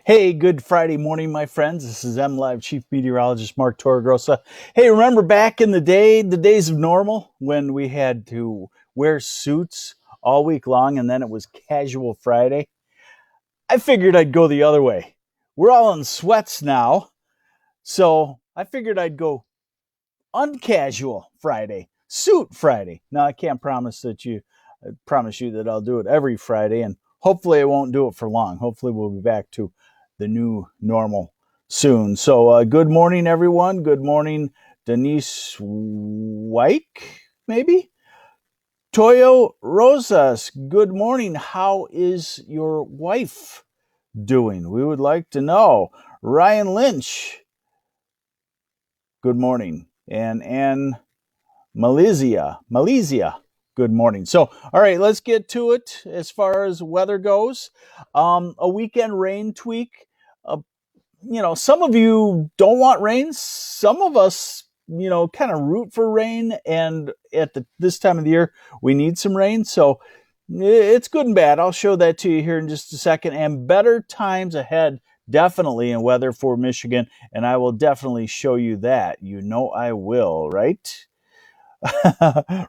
Hey, good Friday morning, my friends. This is MLive Chief Meteorologist Mark Torregrossa. Hey, remember back in the days of normal, when we had to wear suits all week long and then it was casual Friday? I figured I'd go the other way. We're all in sweats now, so I figured I'd go uncasual Friday, suit Friday. Now, I can't promise you that I'll do it every Friday, and hopefully I won't do it for long. Hopefully we'll be back to the new normal soon. So good morning, everyone. Good morning, Denise Wyke, maybe? Toyo Rosas, good morning. How is your wife doing? We would like to know. Ryan Lynch, good morning. And Malaysia, good morning. So, all right, let's get to it as far as weather goes. A weekend rain tweak. Some of you don't want rain. Some of us, kind of root for rain. And at this time of the year, we need some rain. So it's good and bad. I'll show that to you here in just a second. And better times ahead, definitely, in weather for Michigan. And I will definitely show you that. You know I will, right?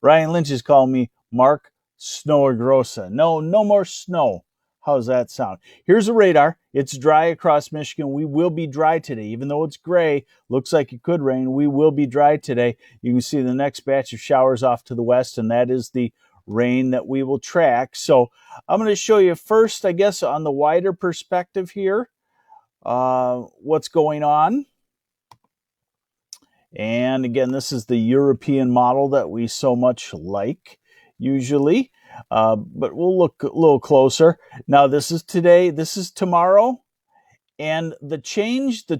Ryan Lynch is calling me Mark Snowagrosa. No more snow. How's that sound? Here's a radar. It's dry across Michigan. We will be dry today. Even though it's gray, looks like it could rain, we will be dry today. You can see the next batch of showers off to the west, and that is the rain that we will track. So I'm going to show you first, I guess, on the wider perspective here, what's going on. And again, this is the European model that we so much like usually, but we'll look a little closer. Now, this is today, this is tomorrow, and the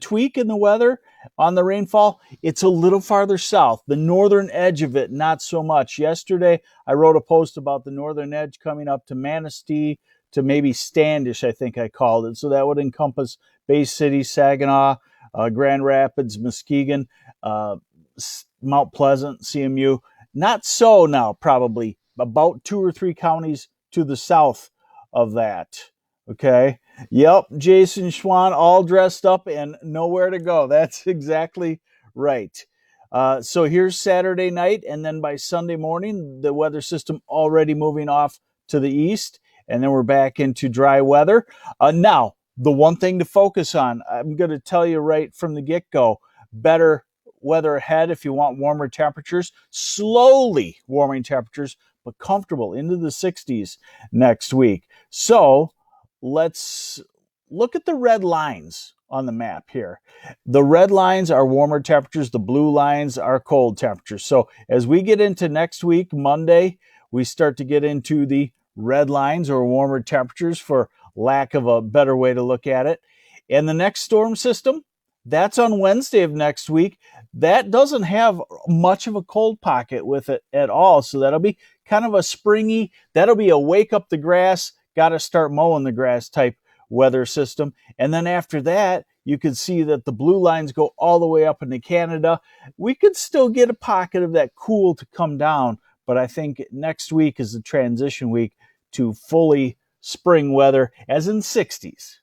tweak in the weather on the rainfall, it's a little farther south. The northern edge of it, not so much. Yesterday, I wrote a post about the northern edge coming up to Manistee, to maybe Standish, I think I called it. So that would encompass Bay City, Saginaw, Grand Rapids, Muskegon, Mount Pleasant, CMU. Not so now, probably about 2 or 3 counties to the south of that. Okay. Yep. Jason Schwan, all dressed up and nowhere to go. That's exactly right. So here's Saturday night, and then by Sunday morning, the weather system already moving off to the east, and then we're back into dry weather. Now, the one thing to focus on, I'm going to tell you right from the get-go, better weather ahead if you want warmer temperatures, slowly warming temperatures, but comfortable into the 60s next week. So let's look at the red lines on the map here. The red lines are warmer temperatures. The blue lines are cold temperatures. So as we get into next week, Monday, we start to get into the red lines, or warmer temperatures, for lack of a better way to look at it. And the next storm system, that's on Wednesday of next week. That doesn't have much of a cold pocket with it at all. So that'll be kind of a springy, that'll be a wake up the grass, got to start mowing the grass type weather system. And then after that, you can see that the blue lines go all the way up into Canada. We could still get a pocket of that cool to come down, but I think next week is the transition week to fully spring weather, as in 60s.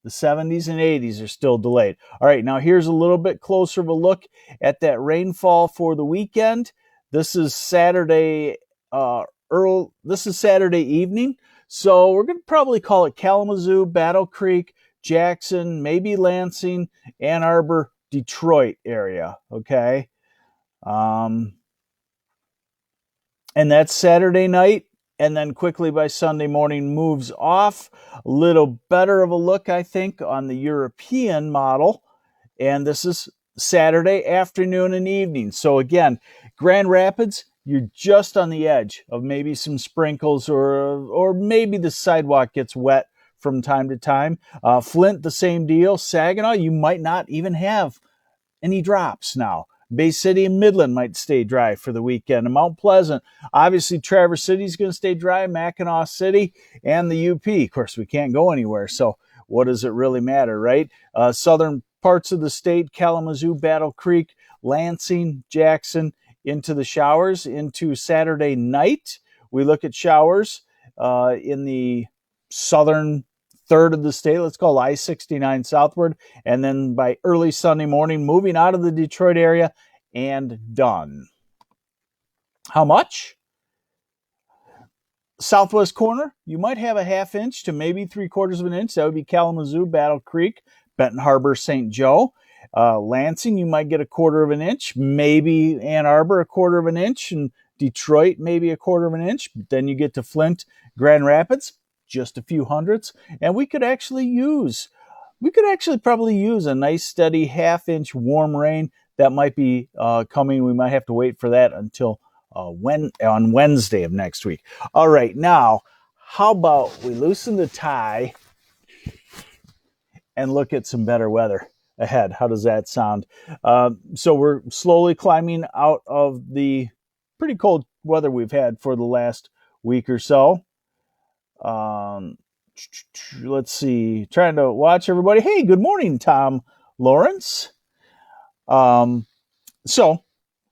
The 70s and 80s are still delayed. All right, now here's a little bit closer of a look at that rainfall for the weekend. This is Saturday This is Saturday evening. So we're going to probably call it Kalamazoo, Battle Creek, Jackson, maybe Lansing, Ann Arbor, Detroit area. Okay. And that's Saturday night. And then quickly by Sunday morning moves off. A little better of a look, I think, on the European model. And this is Saturday afternoon and evening. So again, Grand Rapids, you're just on the edge of maybe some sprinkles, or maybe the sidewalk gets wet from time to time. Flint, the same deal. Saginaw, you might not even have any drops now. Bay City and Midland might stay dry for the weekend. And Mount Pleasant, obviously Traverse City is going to stay dry, Mackinac City, and the UP. Of course, we can't go anywhere, so what does it really matter, right? Southern parts of the state, Kalamazoo, Battle Creek, Lansing, Jackson, into the showers. Into Saturday night, we look at showers in the southern third of the state. Let's call I-69 southward. And then by early Sunday morning, moving out of the Detroit area and done. How much? Southwest corner, you might have a half inch to maybe 3/4 of an inch. That would be Kalamazoo, Battle Creek, Benton Harbor, St. Joe. Lansing, you might get 1/4 of an inch. Maybe Ann Arbor, 1/4 of an inch. And Detroit, maybe 1/4 of an inch. But then you get to Flint, Grand Rapids, just a few hundredths. And we could actually probably use a nice steady half-inch warm rain that might be coming. We might have to wait for that until on Wednesday of next week. All right, now, how about we loosen the tie and look at some better weather ahead? How does that sound? So we're slowly climbing out of the pretty cold weather we've had for the last week or so. Let's see. Trying to watch everybody. Hey, good morning, Tom Lawrence. So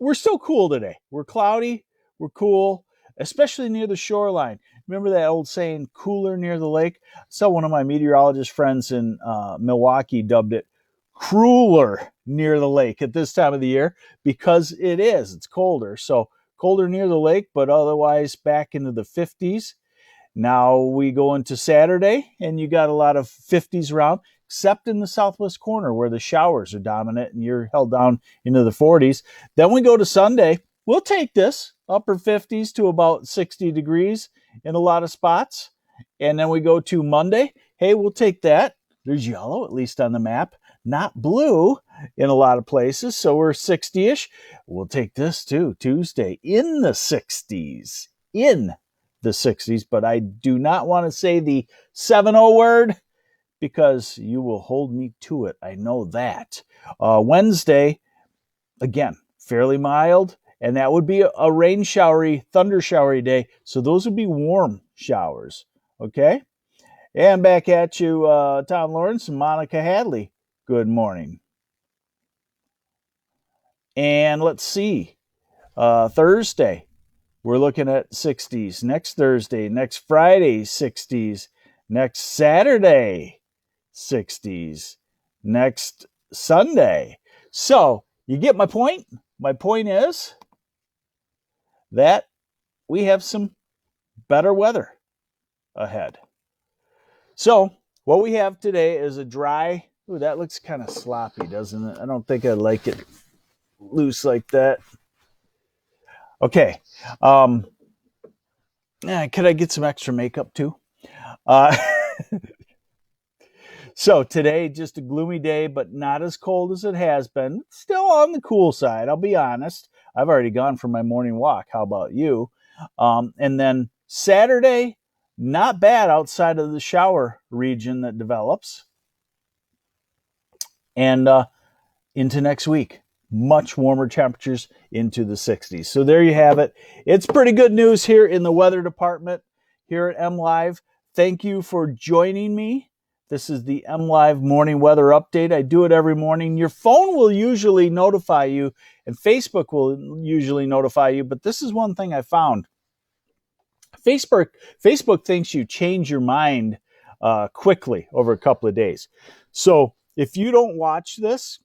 we're still cool today. We're cloudy. We're cool, especially near the shoreline. Remember that old saying, cooler near the lake? So one of my meteorologist friends in Milwaukee dubbed it crueler near the lake at this time of the year because it is. It's colder. So colder near the lake, but otherwise back into the 50s. Now we go into Saturday, and you got a lot of 50s around, except in the southwest corner where the showers are dominant and you're held down into the 40s. Then we go to Sunday. We'll take this upper 50s to about 60 degrees in a lot of spots. And then we go to Monday. Hey, we'll take that. There's yellow, at least on the map, not blue in a lot of places. So we're 60-ish. We'll take this too. Tuesday in the 60s. The 60s, but I do not want to say the 70 word because you will hold me to it. I know that. Wednesday, again, fairly mild, and that would be a rain showery, thunder showery day. So those would be warm showers. Okay. And back at you, Tom Lawrence and Monica Hadley. Good morning. And let's see. Thursday. We're looking at 60s. Next Thursday, next Friday, 60s. Next Saturday, 60s. Next Sunday. So, you get my point? My point is that we have some better weather ahead. So, what we have today is a dry... Ooh, that looks kind of sloppy, doesn't it? I don't think I like it loose like that. Okay. Could I get some extra makeup too? So today, just a gloomy day, but not as cold as it has been. Still on the cool side, I'll be honest. I've already gone for my morning walk. How about you? And then Saturday, not bad outside of the shower region that develops. And into next week. Much warmer temperatures into the 60s. So there you have it. It's pretty good news here in the weather department here at MLive. Thank you for joining me. This is the MLive morning weather update. I do it every morning. Your phone will usually notify you, and Facebook will usually notify you, but this is one thing I found. Facebook thinks you change your mind quickly over a couple of days. So if you don't watch this,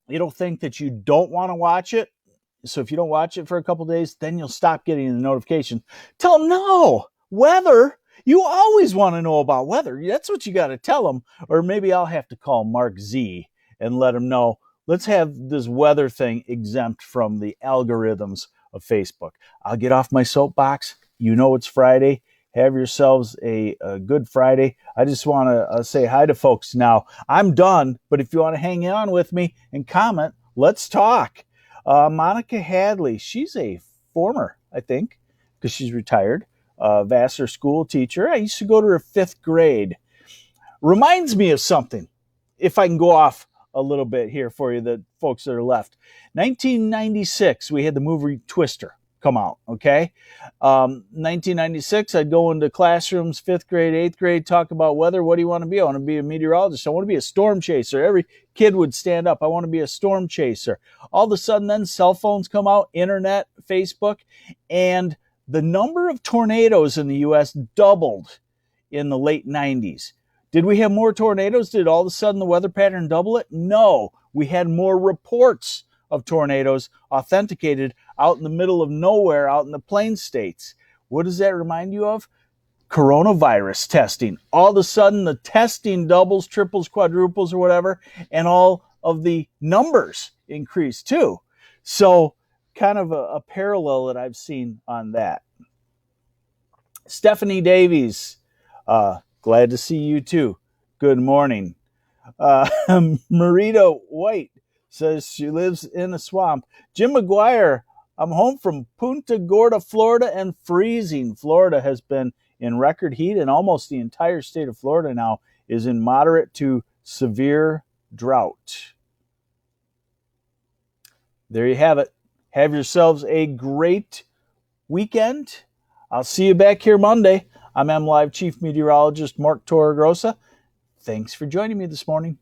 it'll think that you don't want to watch it. So if you don't watch it for a couple of days, then you'll stop getting the notification. Tell them, no, weather. You always want to know about weather. That's what you got to tell them. Or maybe I'll have to call Mark Z and let him know, let's have this weather thing exempt from the algorithms of Facebook. I'll get off my soapbox. You know it's Friday. Have yourselves a good Friday. I just want to say hi to folks now. I'm done, but if you want to hang on with me and comment, let's talk. Monica Hadley, she's a former, I think, because she's retired, Vassar school teacher. I used to go to her 5th grade. Reminds me of something, if I can go off a little bit here for you, the folks that are left. 1996, we had the movie Twister come out, okay? 1996, I'd go into classrooms, 5th grade, 8th grade, talk about weather. What do you want to be? I want to be a meteorologist. I want to be a storm chaser. Every kid would stand up. I want to be a storm chaser. All of a sudden, then cell phones come out, internet, Facebook, and the number of tornadoes in the U.S. doubled in the late 90s. Did we have more tornadoes? Did all of a sudden the weather pattern double it? No. We had more reports of tornadoes authenticated out in the middle of nowhere, out in the plain states. What does that remind you of? Coronavirus testing. All of a sudden the testing doubles, triples, quadruples, or whatever, and all of the numbers increase too. So kind of a parallel that I've seen on that. Stephanie Davies, glad to see you too. Good morning. Marita White says she lives in a swamp. Jim McGuire, I'm home from Punta Gorda, Florida, and freezing. Florida has been in record heat, and almost the entire state of Florida now is in moderate to severe drought. There you have it. Have yourselves a great weekend. I'll see you back here Monday. I'm MLive Chief Meteorologist Mark Torregrossa. Thanks for joining me this morning.